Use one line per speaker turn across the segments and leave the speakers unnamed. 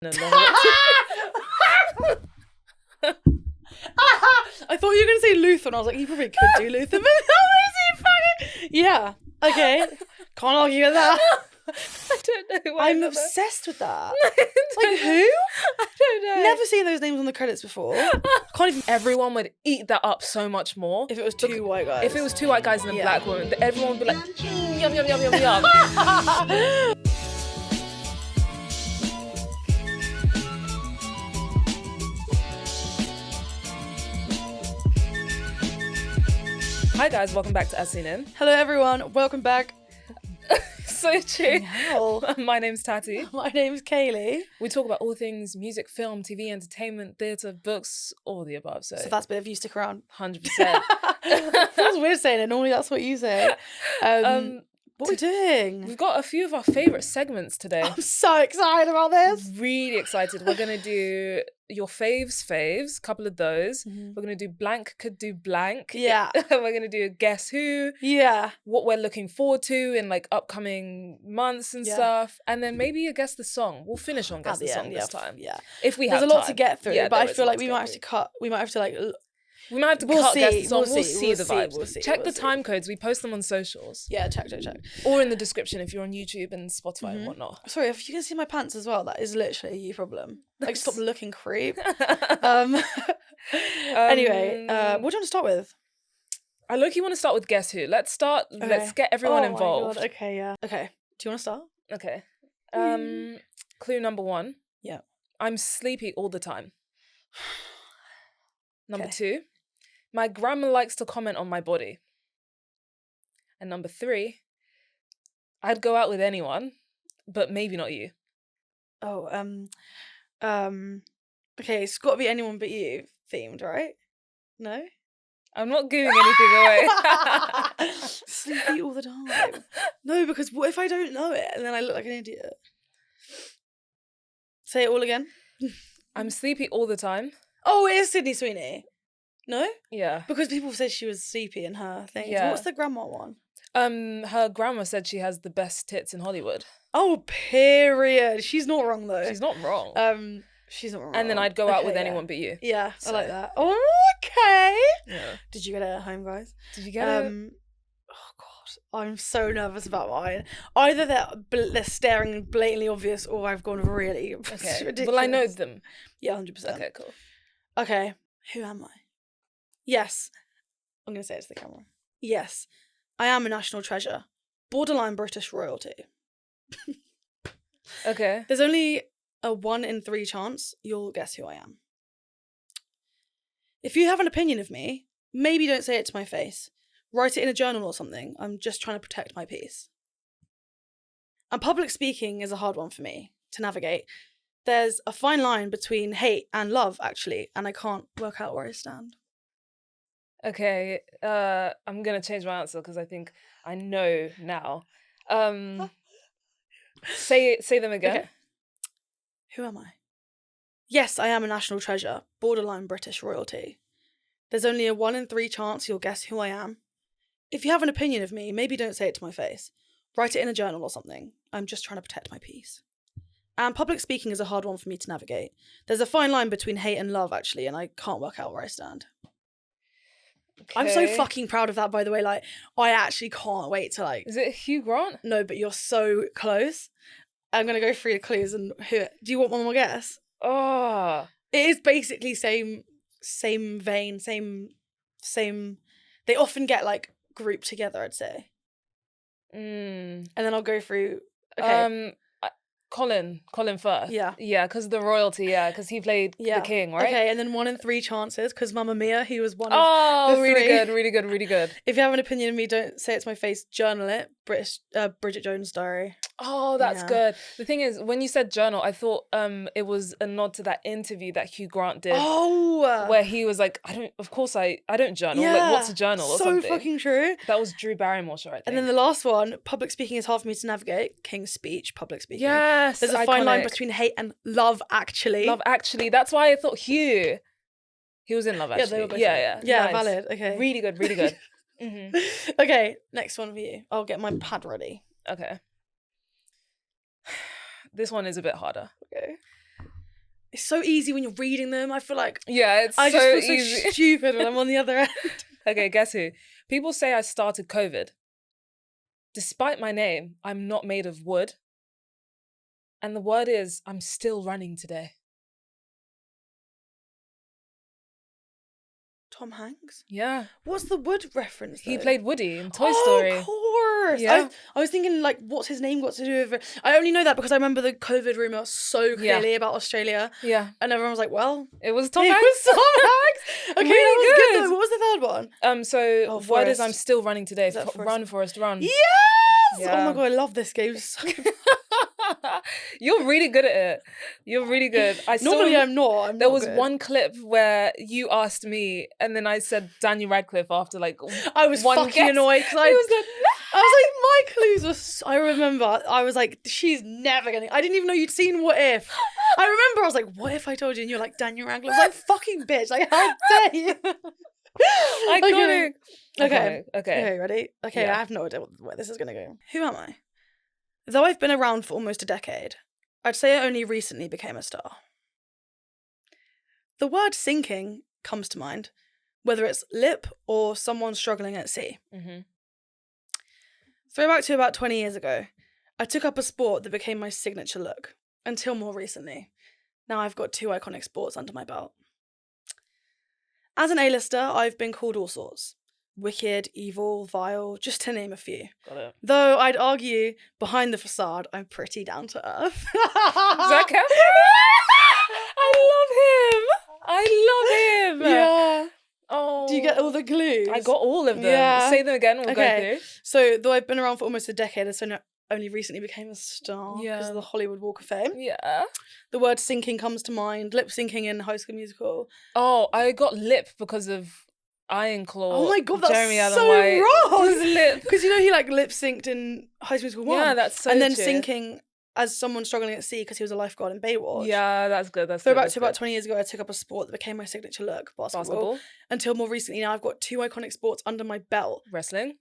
I thought you were going to say Luther, and I was like, you probably could do Luther, but how is he fucking... Yeah, okay. Can't argue with that.
I don't know.
I'm obsessed with that.
Like
who?
I don't know.
Never seen those names on the credits before. Can't even...
Everyone would eat that up so much more.
If it was two white guys.
If it was two white guys and a black woman, everyone would be like, yum, yum, yum, yum, yum. Hi guys, welcome back to As Seen In.
Hello everyone, welcome back.
So true.
Hell.
My name's Tati.
My name's Kaylee.
We talk about all things music, film, TV, entertainment, theatre, books, all the above. So
that's a bit of you, stick around.
100%.
Feels weird saying it. Normally that's what you say. What are we doing?
We've got a few of our favourite segments today.
I'm so excited about this.
Really excited. We're going to do your faves, a couple of those.
Mm-hmm.
We're going to do blank could do blank.
Yeah.
We're going to do guess who.
Yeah.
What we're looking forward to in like upcoming months and stuff. And then maybe a guess the song. We'll finish on guess the song this time.
Yeah.
If we have
There's a lot
time.
to get through, but I feel like we might have to cut. We might have to like...
We might have to
We'll
cut
see,
guess the song.
we'll
We'll
see,
see
we'll
the
see,
vibes.
we'll see,
Check
we'll
the
see.
time codes. We post them on socials.
Yeah, check.
Or in the description if you're on YouTube and Spotify and whatnot.
Sorry, if you can see my pants as well, that is literally a you problem. Like, stop looking creep. Anyway, what do you want to start with?
I look, you want to start with Guess Who. Let's start.
Okay.
Let's get everyone
Oh my
involved.
God, okay, yeah. Okay, do you want to start?
Okay. Clue number 1.
Yeah.
I'm sleepy all the time. Number
Okay.
2. My grandma likes to comment on my body. And number 3. I'd go out with anyone, but maybe not you.
Oh, okay, it's got to be anyone but you themed, right? No?
I'm not giving anything away.
Sleepy all the time. No, because what if I don't know it and then I look like an idiot? Say it all again.
I'm sleepy all the time.
Oh, it is Sydney Sweeney. No?
Yeah.
Because people said she was sleepy in her thing.
Yeah.
What's the grandma one?
Her grandma said she has the best tits in Hollywood.
Oh, period. She's not wrong though.
She's not wrong.
She's not wrong.
And then I'd go out with
yeah.
anyone but you.
Yeah,
So.
I like that. Oh, okay.
Yeah.
Did you get it at home, guys?
Did you get it?
Oh god, I'm so nervous about mine. Either they're staring blatantly obvious, or I've gone really
Okay.
ridiculous.
Well, I know them.
Yeah, 100%.
Okay, cool.
Okay, who am I? Yes, I'm gonna say it to the camera. Yes, I am a national treasure, borderline British royalty.
Okay.
There's only a 1 in 3 chance you'll guess who I am. If you have an opinion of me, maybe don't say it to my face. Write it in a journal or something. I'm just trying to protect my peace. And public speaking is a hard one for me to navigate. There's a fine line between hate and love, actually, and I can't work out where I stand.
Okay. I'm gonna change my answer because I think I know now. Say them again.
Okay. Who am I? Yes, I am a national treasure, borderline British royalty. There's only a 1 in 3 chance you'll guess who I am. If you have an opinion of me, maybe don't say it to my face. Write it in a journal or something. I'm just trying to protect my peace. And public speaking is a hard one for me to navigate. There's a fine line between hate and love, actually, and I can't work out where I stand.
Okay.
I'm so fucking proud of that, by the way. Like, I actually can't wait to like...
Is it Hugh Grant?
No, but you're so close. I'm going to go through the clues and who... Do you want one more guess?
Oh.
It is basically same vein, same... They often get, like, grouped together, I'd say. And then I'll go through... Okay.
Colin first.
Yeah.
Yeah, because the royalty, because he played the king, right?
Okay, and then 1 in 3 chances, because Mamma Mia, he was one of the
really
3.
good, really good, really good.
If you have an opinion of me, don't say it to my face, journal it. Bridget Jones' Diary.
Oh, that's
Yeah.
good. The thing is, when you said journal, I thought it was a nod to that interview that Hugh Grant did.
Oh!
Where he was like, I don't journal.
Yeah,
Like, what's a journal or something?
So fucking true.
That was Drew Barrymore show, I think.
And then the last one, public speaking is hard for me to navigate. King's Speech, public speaking.
Yes,
There's a fine line between hate and love, actually.
Love Actually. That's why I thought Hugh. He was in Love Actually.
Yeah, they were both
Yeah.
Yeah,
Nice.
valid. Okay.
Really good, really good.
Okay, next one for you. I'll get my pad ready.
Okay. This one is a bit harder.
Okay. It's so easy when you're reading them. I feel like
Yeah, it's
I just
so
feel so
easy.
stupid when I'm on the other end.
Okay, guess who? People say I started COVID. Despite my name, I'm not made of wood. And the word is, I'm still running today.
Tom Hanks?
Yeah.
What's the Wood reference,
He
though?
played Woody in Toy
Oh,
Story.
of course.
Yeah.
I was thinking, like, what's his name got to do with it? I only know that because I remember the COVID rumour so clearly about Australia.
Yeah.
And everyone was like, well,
It was Tom
it
Hanks.
was Tom Hanks. Okay,
Really
that was good,
good.
though. What was the third one?
So word is
Forest.
I'm still running today.
Is that Forest?
Run, Forest, run.
Yes!
Yeah.
Oh my God, I love this game. So
You're really good at it. You're really good.
Normally I'm not.
There was one clip where you asked me, and then I said Daniel Radcliffe after like
I was
one
fucking
guess.
annoyed because
He was like,
I was like, my clues were. I remember I was like, she's never gonna. I didn't even know you'd seen What If. I remember I was like, what if I told you? And you're like, Daniel Radcliffe. I was like, fucking bitch. Like, how dare you?
Iconic.
Okay.
Okay.
Okay, ready? Okay,
Yeah.
I have no idea where this is gonna go. Who am I? Though I've been around for almost a decade, I'd say I only recently became a star. The word sinking comes to mind, whether it's lip or someone struggling at sea.
Mm-hmm.
Throwback to about 20 years ago, I took up a sport that became my signature look, until more recently. Now I've got 2 iconic sports under my belt. As an A-lister, I've been called all sorts. Wicked, evil, vile, just to name a few.
Got it.
Though I'd argue, behind the facade, I'm pretty down to earth.
Zac Efron? I love him.
Yeah.
Oh.
Do you get all the clues?
I got all of them.
Yeah.
Say them again. We'll go through.
So, though I've been around for almost a decade, I only recently became a star because of the Hollywood Walk of Fame.
Yeah.
The word sinking comes to mind. Lip syncing in High School Musical.
Oh, I got lip because of Iron Claw.
Oh my God, that's
Jeremy Allen
so
White.
wrong.
His lip.
Because he like lip synced in High School Musical 1.
Yeah, that's so
And then
true.
sinking as someone struggling at sea because he was a lifeguard in Baywatch.
Yeah, that's good. That's
So
good.
about 20 years ago, I took up a sport that became my signature look, basketball. Until more recently, now I've got 2 iconic sports under my belt.
Wrestling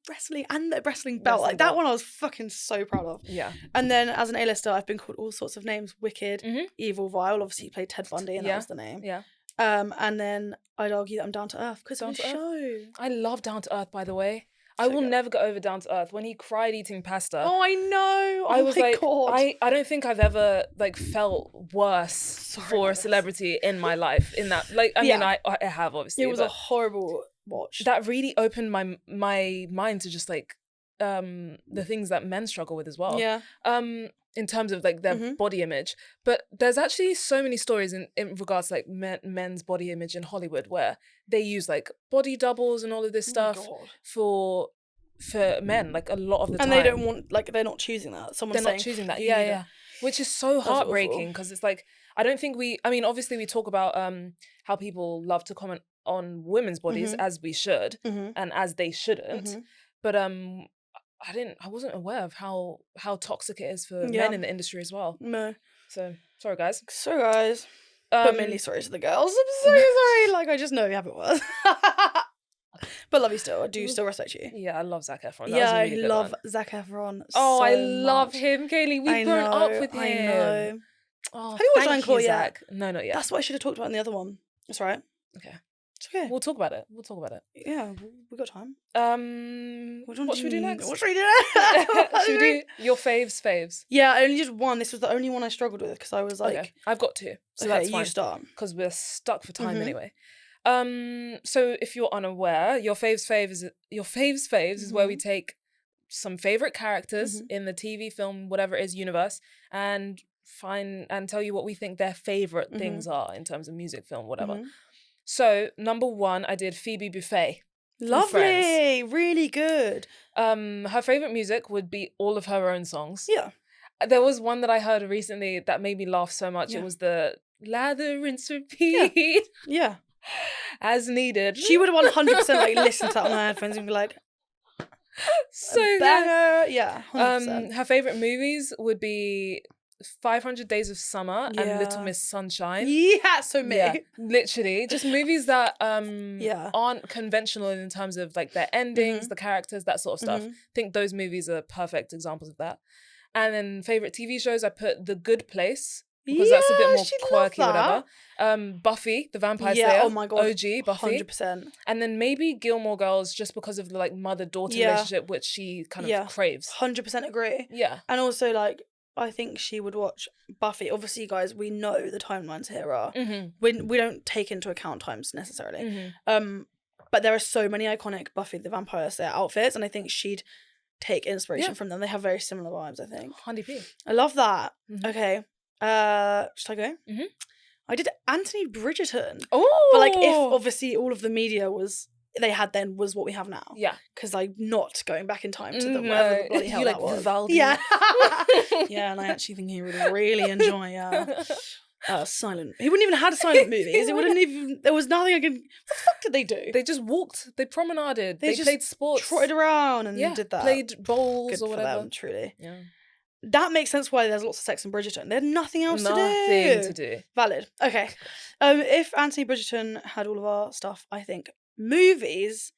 And the wrestling belt. Like that one I was fucking so proud of.
Yeah.
And then as an A-lister, I've been called all sorts of names. Wicked, evil, vile. Obviously, he played Ted Bundy and that was the name.
Yeah.
And then I'd argue that I'm down to earth because of the
Down to
show.
I love Down to Earth, by the way. I will never get over Down to Earth. When he cried eating pasta.
Oh, I know.
I was like,
God.
I don't think I've ever like felt worse for a celebrity in my life. In that, like, I mean, I have obviously.
It was a horrible watch.
That really opened my mind to just like the things that men struggle with as well.
Yeah.
In terms of like their body image, but there's actually so many stories in regards to like men's body image in Hollywood where they use like body doubles and all of this stuff for men, like a lot of the time.
And they don't want, like, they're not choosing that. Someone's
not choosing that. Yeah. Which is so heartbreaking because it's like, I don't think obviously we talk about how people love to comment on women's bodies as we should and as they shouldn't. But I wasn't aware of how toxic it is for men in the industry as well.
No.
So sorry guys.
But mainly sorry to the girls. I'm so sorry. Like, I just know how it was. But love you still. I do still respect you.
Yeah, I love Zac Efron.
I love Zac Efron.
Oh, I
so
love
much.
him, Kaylee. We've grown up with him.
I know.
Oh,
have you watched Encore yet?
Zach. No, not yet.
That's what I should have talked about in the other one. That's right.
Okay.
It's okay.
We'll talk about it.
Yeah, we got time.
What should we do next?
What should we do next?
Should we do your faves?
Yeah, I only did one. This was the only one I struggled with because I was like,
okay. I've got 2, so
okay,
that's fine.
You start
because we're stuck for time anyway. So if you're unaware, your faves is where we take some favorite characters in the TV, film, whatever it is, universe, and tell you what we think their favorite things are in terms of music, film, whatever. So number 1, I did Phoebe Buffay.
Lovely, really good.
Her favorite music would be all of her own songs.
Yeah.
There was one that I heard recently that made me laugh so much. Yeah. It was the lather, rinse, repeat.
Yeah.
As needed.
She would have 100% like listened to that on her headphones and be like,
so
banger. Yeah.
100%. Her favorite movies would be 500 Days of Summer and Little Miss Sunshine.
Yeah, so me. Yeah,
literally. Just movies that aren't conventional in terms of like their endings, the characters, that sort of stuff. I think those movies are perfect examples of that. And then favorite TV shows, I put The Good Place because that's a bit
Yeah,
more
she'd love
quirky,
that.
whatever. Buffy, the Vampire
Yeah,
Slayer.
oh my God,
OG Buffy.
100%.
And then maybe Gilmore Girls, just because of the like mother-daughter
Yeah.
relationship, which she kind of craves.
100% agree.
Yeah.
And also, like, I think she would watch Buffy. Obviously, guys, we know the timelines here are. We don't take into account times necessarily. But there are so many iconic Buffy the Vampire Slayer outfits, and I think she'd take inspiration from them. They have very similar vibes, I think.
100p.
I love that. Okay. Should I go? I did Anthony Bridgerton.
Oh!
But, like, if obviously all of the media they had then was what we have now.
Yeah.
Because I'm not going back in time to whatever the bloody hell that was.
Vivaldi.
Yeah. Yeah, and I actually think he would really enjoy silent. He wouldn't even have had silent movies. It wouldn't even. There was nothing I could. What the fuck did they do?
They just walked. They promenaded. They
just
played sports.
Trotted around and did that.
Played bowls
Good
or
for
whatever.
them, truly.
Yeah.
That makes sense why there's lots of sex in Bridgerton. They had nothing else
to do.
Valid. Okay. If Anthony Bridgerton had all of our stuff, I think movies.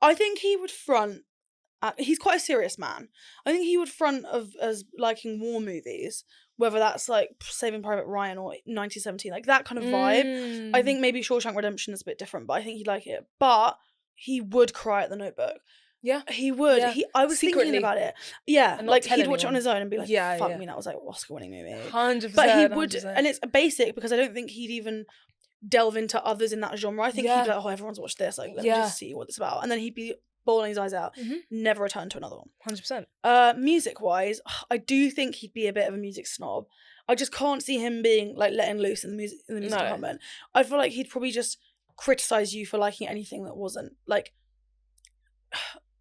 I think he would front. He's quite a serious man. I think he would front as liking war movies, whether that's like Saving Private Ryan or 1917, like that kind of vibe. I think maybe Shawshank Redemption is a bit different, but I think he'd like it. But he would cry at The Notebook.
Yeah,
he would. Yeah. I was
secretly
thinking about it. Yeah, like he'd watch it on
anyone.
his own and be like, "Fuck me, that was like Oscar-winning movie."
100%.
But he would,
100%.
and it's basic because I don't think he'd even delve into others in that genre. I think he'd be like, "Oh, everyone's watched this. Like, let me just see what it's about," and then he'd be bawling his eyes out. Never return to another one.
100%.
Music-wise, I do think he'd be a bit of a music snob. I just can't see him being like letting loose in the music department. I feel like he'd probably just criticize you for liking anything that wasn't like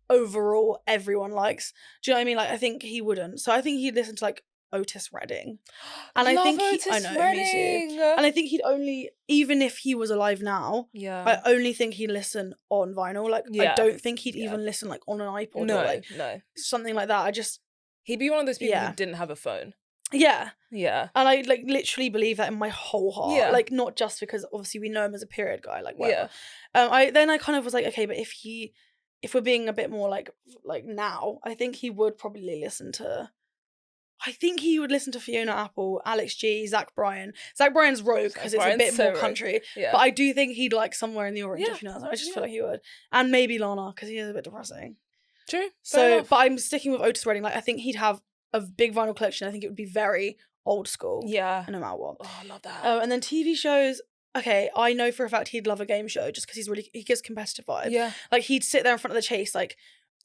overall everyone likes. Do you know what I mean? Like, I think he wouldn't. So I think he'd listen to like Otis Redding. And I think me too. And I think he'd only, even if he was alive now, I only think he'd listen on vinyl. Like, I don't think he'd even listen like on an iPod or like something like that.
He'd be one of those people who didn't have a phone.
Yeah.
Yeah.
And I like literally believe that in my whole heart. Yeah. Like, not just because obviously we know him as a period guy, like whatever. Yeah. I kind of was like, okay, but if we're being a bit more like now, I think he would probably listen to Fiona Apple, Alex G, Zach Bryan. Zach Bryan's rogue because it's a bit more country. Yeah. But I do think he'd like Somewhere in the Orange, if you know. I just feel like he would. And maybe Lana, because he is a bit depressing.
True.
So, but I'm sticking with Otis Redding. Like, I think he'd have a big vinyl collection. I think it would be very old school.
Yeah.
No matter what.
Oh, I love that.
And then TV shows. Okay, I know for a fact he'd love a game show just because he gives competitive vibes. Yeah. Like, he'd sit there in front of the chase, like,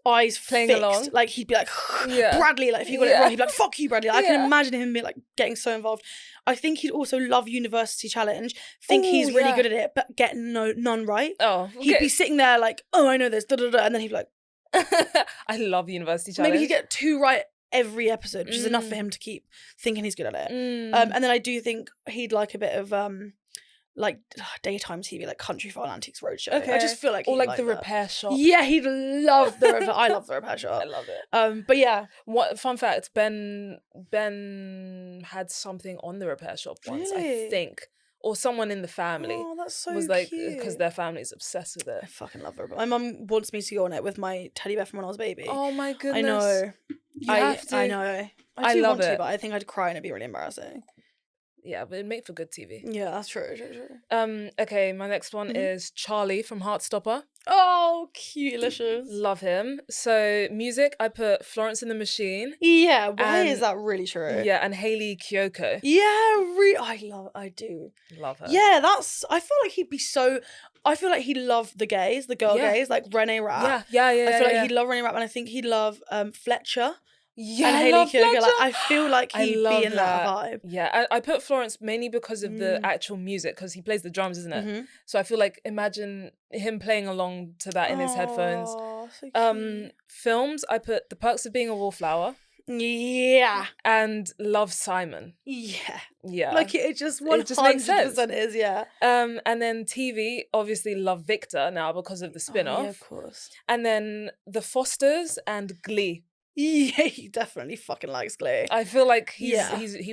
eyes playing fixed. Along. Like, he'd be like, Bradley, like, if you got it wrong, he'd be like, fuck you, Bradley. Like, I can imagine him be like getting so involved. I think he'd also love University Challenge, think he's really good at it, but get none right. Oh, okay. He'd be sitting there like, oh, I know this, and then he'd be like,
I love University Challenge.
Maybe he'd get 2 right every episode, which is enough for him to keep thinking he's good at it. And then I do think he'd like a bit of like daytime TV, like Country File Antiques Roadshow. Okay. I just feel like
or like the Repair Shop.
Yeah, he'd love the Repair. I love the Repair Shop.
I love it.
But yeah,
what fun fact? Ben had something on the Repair Shop once, I think. Or someone in the family.
Oh, that's so
was like
cute.
Because their family's obsessed with it.
I fucking love it. My mum wants me to go on it with my teddy bear from when I was a baby.
Oh my goodness.
I know.
You have to.
I know. I love it, but I think I'd cry and it'd be really embarrassing.
Yeah, but it'd make for good TV.
Yeah, that's true.
Okay, my next one is Charlie from Heartstopper.
Oh, cute-licious.
Love him. So, music, I put Florence and the Machine.
Yeah, why is that really true?
Yeah, and Hayley Kiyoko.
Yeah, I do.
Love her.
Yeah, I feel like he'd be so... I feel like he'd love the gays, the girl gays, like Renee Rapp.
Yeah.
I feel like he'd love Renee Rapp, and I think he'd love Fletcher.
Yeah,
and Hayley Kiyoko. Like, I feel like he'd be in that vibe.
Yeah, I put Florence mainly because of the actual music, because he plays the drums, isn't it? Mm-hmm. So I feel like imagine him playing along to that in his headphones.
So cute.
Films, I put The Perks of Being a Wallflower.
Yeah.
And Love, Simon.
Yeah.
Yeah.
Like it just 100% makes sense. Is, yeah.
And then TV, obviously Love, Victor now because of the spin-off.
Yeah, of course.
And then The Fosters and Glee.
Yeah, he definitely fucking likes Glee.
I feel like he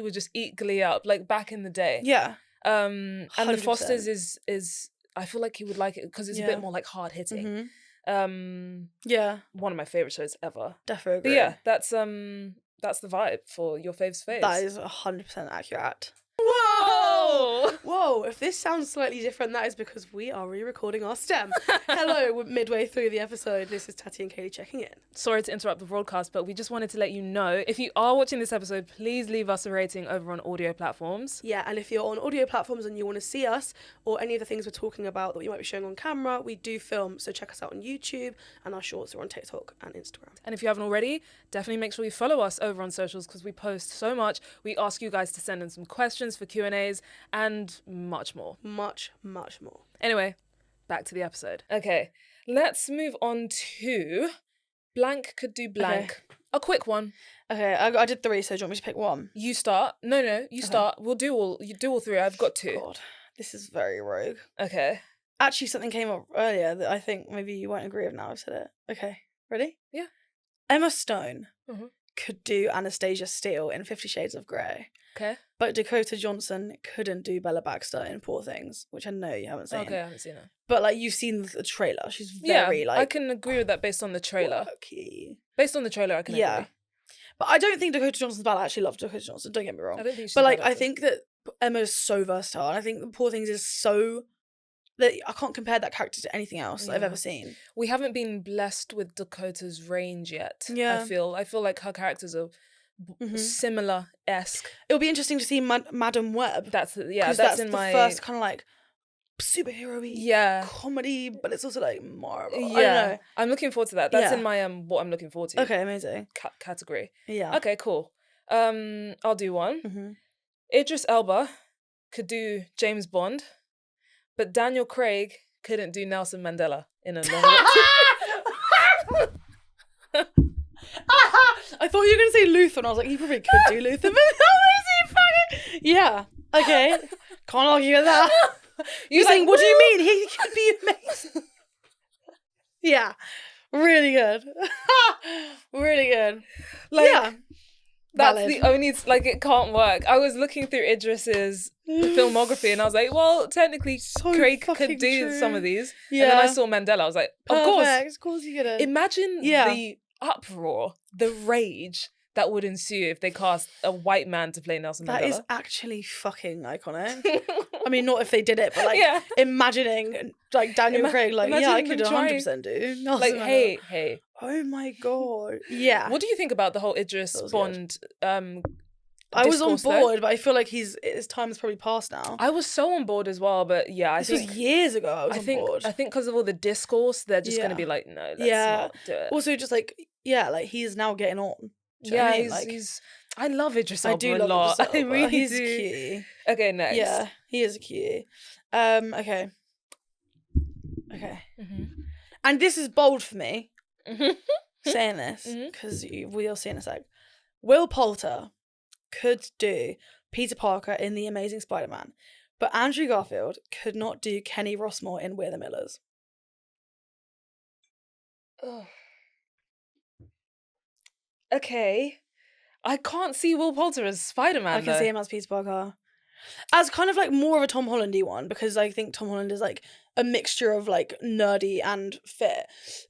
would just eat Glee up, like back in the day.
Yeah.
And 100%. The Fosters is I feel like he would like it because it's a bit more like hard hitting.
Yeah.
One of my favorite shows ever.
Definitely agree.
But yeah, that's the vibe for your faves faves.
That is 100% accurate. Whoa! Whoa, if this sounds slightly different, that is because we are re-recording our stem. Hello, we're midway through the episode. This is Tatty and Kaylee checking in.
Sorry to interrupt the broadcast, but we just wanted to let you know, if you are watching this episode, please leave us a rating over on audio platforms.
Yeah, and if you're on audio platforms and you want to see us or any of the things we're talking about that we might be showing on camera, we do film, so check us out on YouTube, and our shorts are on TikTok and Instagram.
And if you haven't already, definitely make sure you follow us over on socials because we post so much. We ask you guys to send in some questions for Q&As and much more.
Much, much more.
Anyway, back to the episode. Okay, let's move on to blank could do blank. Okay. A quick one.
Okay, I did 3, so do you want me to pick one?
You start. No, you start. You do all 3. I've got 2.
God, this is very rogue.
Okay.
Actually, something came up earlier that I think maybe you won't agree with now I've said it. Okay, ready?
Yeah.
Emma Stone could do Anastasia Steele in 50 Shades of Grey.
Okay.
But Dakota Johnson couldn't do Bella Baxter in Poor Things, which I know you haven't seen.
Okay, I haven't seen it.
But, like, you've seen the trailer. She's very,
I can agree with that based on the trailer.
Quirky.
Based on the trailer, I can agree.
But I don't think Dakota Johnson's bad. I actually love Dakota Johnson, don't get me wrong.
I don't think she's
But, like,
bad
I think that Emma's so versatile. And I think Poor Things is so... that I can't compare that character to anything else that I've ever seen.
We haven't been blessed with Dakota's range yet.
Yeah.
I feel like her characters are similar-esque.
It'll be interesting to see Madam Web.
That's in
the
my
first kind of like superhero-y comedy, but it's also like more. I don't know.
I'm looking forward to that. That's in my what I'm looking forward to.
Okay, amazing.
Category.
Yeah.
Okay, cool. I'll do one. Idris Elba could do James Bond, but Daniel Craig couldn't do Nelson Mandela in a novel.
I thought you were going to say Luther, and I was like, he probably could do Luther, but how is he fucking... Yeah, okay. Can't argue with that. You're saying, what do you mean? He could be amazing. Yeah, really good. Really good.
Like,
yeah.
That's
Valid.
the only, like, it can't work. I was looking through Idris's filmography and I was like, well, technically Craig could do some of these. Yeah. And then I saw Mandela. I was like, of
course you could.
Imagine the uproar, the rage that would ensue if they cast a white man to play Nelson Mandela.
That is actually fucking iconic. I mean, not if they did it, but like imagining like Daniel Craig, like, I could 100% do Nelson
like,
Mandela.
hey.
Oh my God. Yeah.
What do you think about the whole Idris Bond
I was on board, but I feel like his time is probably past now.
I was so on board as well, but
this was years ago. I was on board.
I think because of all the discourse, they're just going to be like, no, let's not do it.
Also, just like, like he's now getting on. I mean?
He's. I love Idris Elba a lot.
Idris Elba.
I really
he's
do.
Cute.
Okay, next.
Yeah, he is cute. Okay. And this is bold for me. Saying this because we'll see in a sec. Will Poulter could do Peter Parker in The Amazing Spider-Man, but Andrew Garfield could not do Kenny Rossmore in We're the Millers.
Ugh. Okay. I can't see Will Poulter as Spider-Man,
I can see him as Peter Parker. As kind of like more of a Tom Holland-y one, because I think Tom Holland is like a mixture of like nerdy and fit.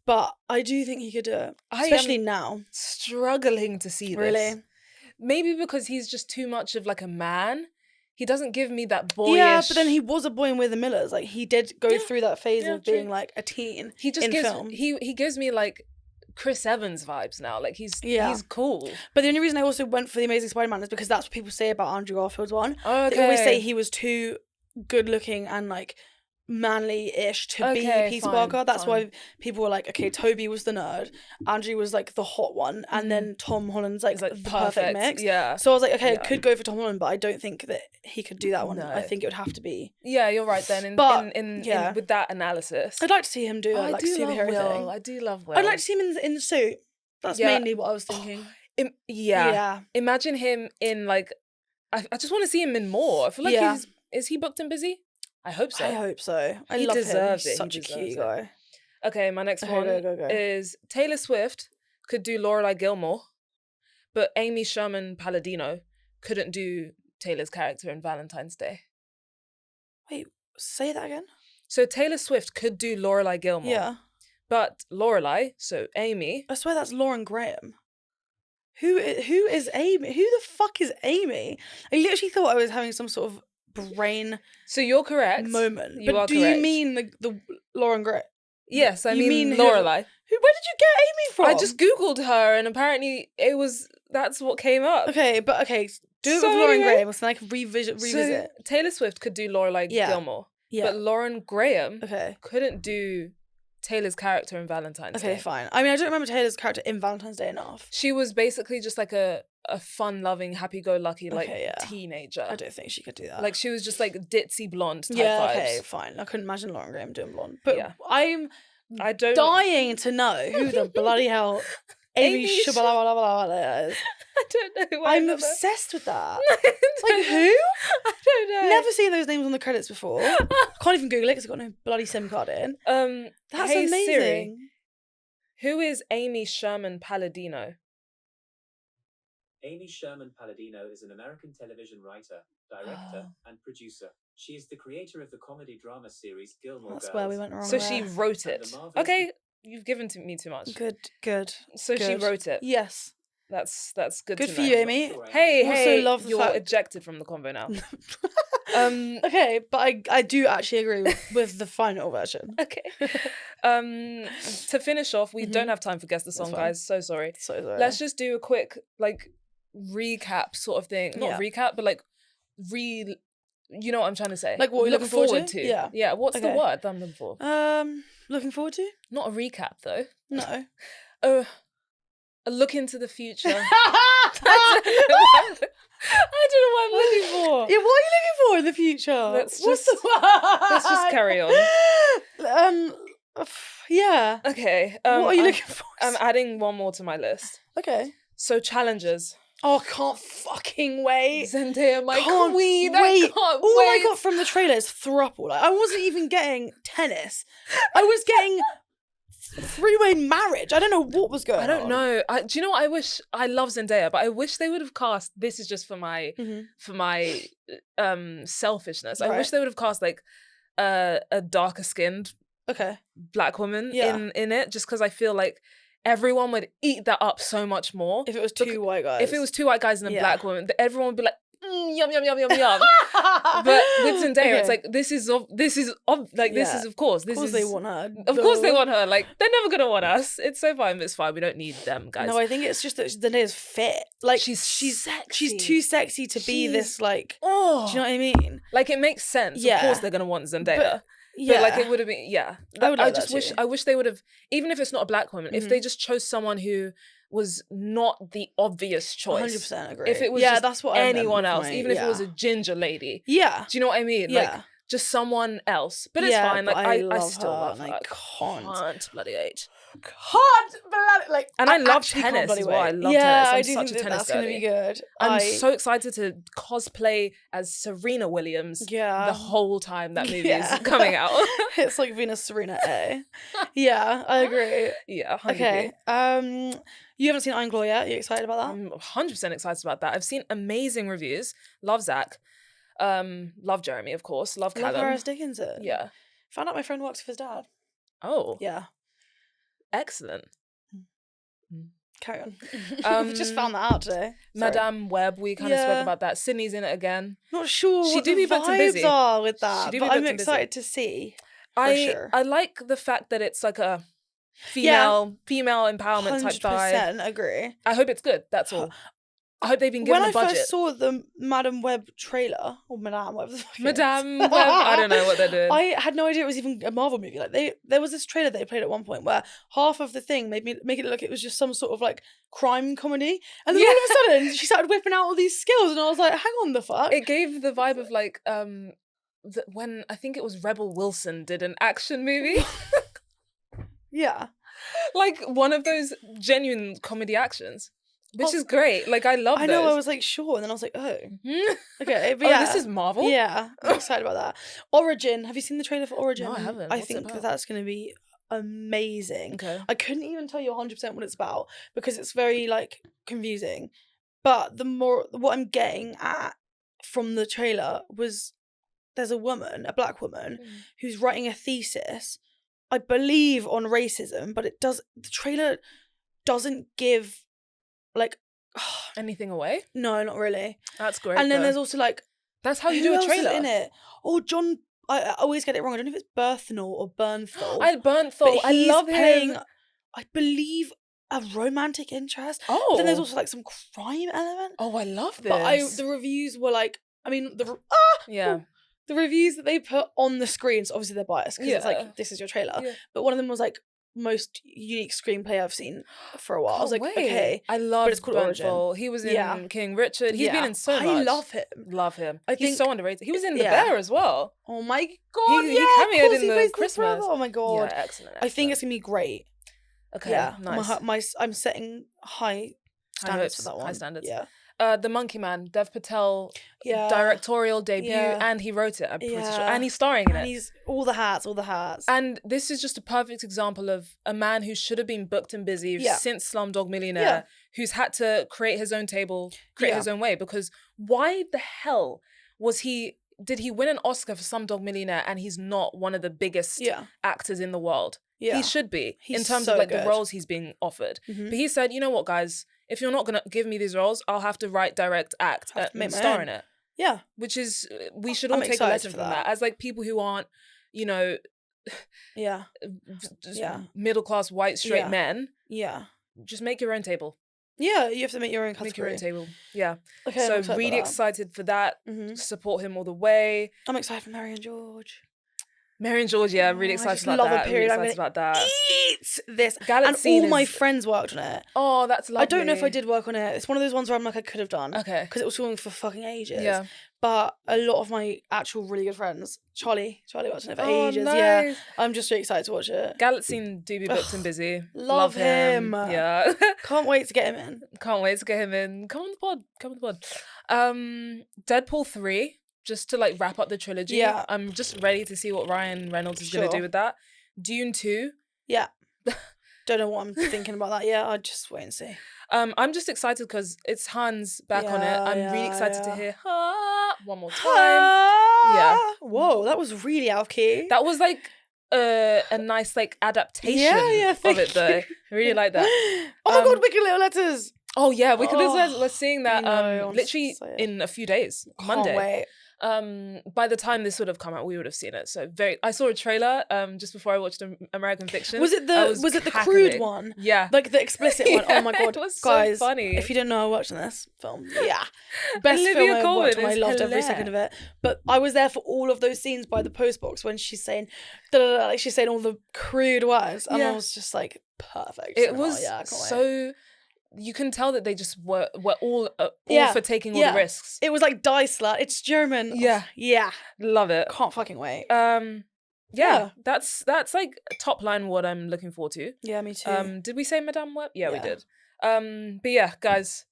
But I do think he could do it. Especially now.
Struggling to see this. Really? Maybe because he's just too much of like a man. He doesn't give me that boyish...
Yeah, but then he was a boy in We're the Millers. Like he did go through that phase of being like a teen film.
He gives me like Chris Evans vibes now. Like he's cool.
But the only reason I also went for The Amazing Spider-Man is because that's what people say about Andrew Garfield's one.
Okay.
They always say he was too good looking and like manly-ish to be Peter Parker. That's why people were like, okay, Toby was the nerd, Andrew was like the hot one, and then Tom Holland's like the perfect mix.
Yeah.
So I was like, okay, I could go for Tom Holland, but I don't think that he could do that one. No. I think it would have to be.
Yeah, you're right then. In with that analysis,
I'd like to see him do a superhero thing.
I do love Will.
I'd like to see him in the suit. That's mainly what I was thinking.
Imagine him in like. I just want to see him in more. I feel like is he booked and busy? I hope so.
I love him. He's such a cute guy.
Okay, my next one is Taylor Swift could do Lorelai Gilmore, but Amy Sherman Palladino couldn't do Taylor's character in Valentine's Day.
Wait, say that again?
So Taylor Swift could do Lorelai Gilmore.
Yeah.
But Lorelai, so Amy...
I swear that's Lauren Graham. Who is Amy? Who the fuck is Amy? I literally thought I was having some sort of brain
So you're correct.
moment.
You
but
are
do
correct.
you mean the Lauren Gray?
Yes, I
You
mean
mean
Lorelai.
Where did you get Amy from?
I just Googled her and apparently that's what came up.
Okay, but okay, do it
So
with Lauren
anyway-
Graham so I can revisit.
So Taylor Swift could do Lorelai Gilmore.
Yeah.
But Lauren Graham
Okay.
couldn't do Taylor's character in Valentine's Day.
Okay, fine. I mean, I don't remember Taylor's character in Valentine's Day enough.
She was basically just like a fun-loving, happy-go-lucky
Okay, yeah.
teenager.
I don't think she could do that.
Like she was just like ditzy blonde type
yeah,
vibes.
okay, fine. I couldn't imagine Lauren Graham doing blonde. But
Yeah.
I don't dying to know who the bloody hell Amy Shabalabalabala is.
I don't know why.
I'm obsessed with that.
Like
Like who?
I don't know.
Never seen those names on the credits before. Can't even Google it because I've got no bloody SIM card in. That's
hey,
amazing.
Siri, who is Amy Sherman Palladino?
Amy Sherman Palladino is an American television writer, director, and producer. She is the creator of the comedy drama series Gilmore
That's
Girls.
where we went wrong.
So
there.
she wrote
And
it.
the marvelous-
Okay, you've given me too much.
Good.
So she
good.
wrote it.
Yes.
That's good.
Good
to
for
know.
you, Amy.
Hey,
Also
hey,
love the
you're
fact-
ejected from the convo now.
Okay, but I do actually agree with the final version.
Okay. To finish off, we don't have time for guess the song,
fine.
guys. So sorry.
So sorry.
Let's just do a quick recap sort of thing. Not
Yeah.
recap, but you know what I'm trying to say.
Like what you're
Look
looking forward to? Yeah.
Yeah. What's the
Okay.
word that I'm looking for?
Looking forward to?
Not a recap though.
No.
A look into the future.
Yeah,
I don't know what I'm looking for.
what are you looking for in the future?
Let's
What's
just-
the word?
Let's just carry on.
Yeah.
Okay.
What are you looking for?
I'm adding one more to my list.
Okay.
So challenges.
Oh, I can't fucking wait.
Zendaya, my
Can't
queen.
wait.
I can't
All
wait.
I got from the trailer is throuple. Like, I wasn't even getting tennis. I was getting three-way marriage. I don't know what was going on.
I don't know. Do you know what I wish? I love Zendaya, but I wish they would have cast. This is just for my selfishness. I
Right.
wish they would have cast like a darker skinned
Okay.
black woman
Yeah.
in it, just because I feel like everyone would eat that up so much more.
If it was two white guys.
If it was two white guys and a
Yeah.
black woman, everyone would be like, yum yum yum yum yum. But with Zendaya, it's like this is of course.
Of course they want her.
Of course they want her. Like they're never gonna want us. It's so fine. It's fine. We don't need them, guys.
No, I think it's just that Zendaya's fit. Like
She's sexy.
She's too sexy to be this like.
Oh,
Do you know what I mean?
like it makes sense.
Yeah.
Of course they're gonna want Zendaya.
Yeah.
But like it would have been, yeah.
I would like
just
that
wish.
too.
I wish they would have, even if it's not a black woman, if they just chose someone who was not the obvious choice.
100% agree.
If it was just
that's what I meant
anyone
with
else,
my-
even if it was a ginger lady.
Yeah.
Do you know what I mean?
Yeah.
Like just someone else. But it's
Yeah,
fine.
but
Like
I
I
love
still
her
love
and
her.
I can't.
Bloody hate.
Can't bloody like.
And I love
actually can't
tennis
bloody
as well. I
wait.
love
yeah,
tennis. I'm
I do
such
think
a
that
tennis
that's gonna
girly.
be good.
I'm so excited to cosplay as Serena Williams
Yeah.
the whole time that movie
Yeah.
is coming out.
It's like Venus Serena A. Yeah, I agree.
Yeah, 100%.
Okay. You haven't seen Iron Claw yet? Are you excited about that?
I'm 100% excited about that. I've seen amazing reviews. Love Zach. Love Jeremy, of course. Love
Love
Callum.
Harris Dickinson.
Yeah.
Found out my friend works with his dad.
Oh,
Yeah.
excellent.
Carry on.
Um,
Just found that out today. Sorry.
Madame Web, we kind of
Yeah.
spoke about that. Sydney's in it again.
Not sure
She
what
do
the
be booked and
vibes
busy.
are with
She
that,
do be
but
booked
I'm
and busy.
excited to see.
I
sure.
like the fact that it's like a female empowerment type vibe.
100% agree.
I hope it's good. That's all. I hope they've been given
When
a
I
budget.
first saw the Madame Web trailer, or Madame Web, the fuck it is.
Madame Web, I don't know what they're doing.
I had no idea it was even a Marvel movie. Like there was this trailer they played at one point where half of the thing make it look like it was just some sort of like crime comedy, and then all of a sudden she started whipping out all these skills, and I was like, "Hang on, the fuck!"
It gave the vibe of like when I think it was Rebel Wilson did an action movie,
Yeah,
like one of those genuine comedy actions, which is great. Like I love.
I know. I
those.
was like, sure, and then I was like, oh,
Mhm.
okay, but
Oh,
yeah,
this is Marvel.
Yeah, I'm excited about that. Origin. Have you seen the trailer for Origin?
No, I haven't.
I
What's it
think
about?
that's going to be amazing.
Okay.
I couldn't even tell you 100% what it's about because it's very like confusing. But what I'm getting at from the trailer was there's a woman, a black woman, who's writing a thesis, I believe on racism, but the trailer doesn't give like
Anything away?
No, not really.
That's great.
And then
though.
there's also like,
That's how you
who
do a
else is
trailer.
in it? Oh, John. I always get it wrong. I don't know if it's Berthnall or Bernthal.
I Bernthal. I
he's
love
playing,
him.
I believe, a romantic interest.
Oh.
But then there's also like some crime element.
Oh, I love this.
But the reviews were like, I mean,
yeah.
the reviews that they put on the screen, so obviously they're biased because it's
Yeah.
like, this is your trailer.
Yeah.
But one of them was like, most unique screenplay I've seen for a while. I was like,
Can't wait.
okay.
I love
but it's called Origin.
Bernthal. He was in
Yeah.
King Richard. He's been in so much.
I love him.
Love him.
I
He's
think-
so underrated. He was in The
Yeah.
Bear as well.
Oh my god,
He
yeah, of
cameoed
course
in
he
the
plays
Christmas.
brother. Oh my god.
Yeah, excellent.
I think it's gonna be great.
Okay,
Yeah,
nice.
I'm setting high standards for that one.
High standards.
Yeah,
The Monkey Man, Dev Patel,
yeah.
directorial debut,
Yeah.
and he wrote it. I'm pretty sure,
Yeah.
and he's starring in
And
it.
he's all the hats.
And this is just a perfect example of a man who should have been booked and busy
Yeah.
since Slumdog Millionaire,
Yeah.
who's had to create his own table, create
Yeah.
his own way. Because why the hell did he win an Oscar for Slumdog Millionaire and he's not one of the biggest
Yeah,
actors in the world?
yeah.
He should be, in
He's
terms
so
of like
good.
the roles he's being offered.
Mhm.
But he said, you know what, guys, if you're not going to give me these roles, I'll have to write, direct, act,
Have to make
and
my
star
own.
in it.
Yeah,
Which is, we should all
I'm
take a
excited
lesson
for
from
that.
that. As like people who aren't, you know,
yeah,
just
Yeah.
middle-class white straight
Yeah.
men,
yeah,
just make your own table.
yeah. You have to make your own
Make your
category.
own table. Yeah.
Okay, I'm
So
excited
really
about that.
excited for that.
Mhm.
Support him all the way.
I'm excited for Mary and George.
Mary and George, yeah, really
Oh, I
excited
just
about
love a
that.
period.
Really
I'm
excited
gonna
about that.
Eat this,
Gallant
and
scene
all my
is-
friends worked on it.
Oh, that's lovely.
I don't know if I did work on it. It's one of those ones where I'm like, I could have done.
Okay.
Because it was filming for fucking ages.
Yeah.
But a lot of my actual really good friends, Charlie worked on it for
Oh,
ages. Yeah.
nice.
I'm just really excited to watch it.
Gallant scene do be booked and busy.
love him.
Yeah.
Can't wait to get him in.
Can't wait to get him in. Come on the pod. Come on the pod. Deadpool 3, just to like wrap up the trilogy.
Yeah.
I'm just ready to see what Ryan Reynolds is going to
Sure.
do with that. Dune 2.
Yeah. Don't know what I'm thinking about that yet. I'll just wait and see.
I'm just excited because it's Hans back on it.
Yeah,
I'm really
yeah,
excited to
yeah.
hear one more time.
Ah! Whoa, that was really out of key.
That was like a nice like adaptation
Yeah,
of
thank
it though.
you.
I really like that.
Oh my
Um,
god, Wicked Little Letters.
Oh yeah, we could
Oh,
we're seeing that
I know, I'm
literally
so excited.
in a few days,
Can't
Monday.
wait.
By the time this would have come out, we would have seen it. So I saw a trailer just before I watched American Fiction.
Was it
I
the
cackling.
crude one?
Yeah.
Like the explicit one. Oh my
Yeah,
god,
it was so
guys!
funny.
If you didn't know, I watched this film. Yeah, best
Olivia
film I ever watched,
Colman
and I
is
loved every
hilarious.
second of it. But I was there for all of those scenes by the post box when she's saying, da, da, da, like she's saying all the crude words, and I
Yeah.
was just like, perfect.
It
cinema.
was
Yeah, I can't wait.
so. You can tell that they just were all
Yeah,
for taking all
yeah.
the risks.
It was like Die Slut. It's German.
Yeah.
Yeah.
Love it.
Can't fucking wait.
Yeah, that's like top line what I'm looking forward to.
Yeah, me too.
Did we say Madame Web? Yeah, we
Yeah.
did. But yeah, guys,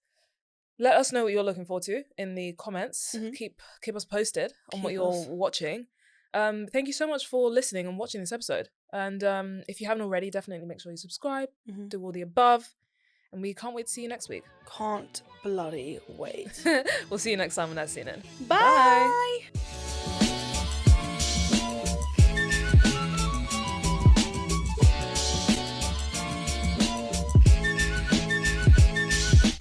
let us know what you're looking forward to in the comments.
Mhm.
Keep us posted on what
Keep
you're
us.
watching. Thank you so much for listening and watching this episode. And if you haven't already, definitely make sure you subscribe,
Mhm.
do all the above, and we can't wait to see you next week.
Can't bloody wait.
We'll see you next time when that's seen it.
Bye.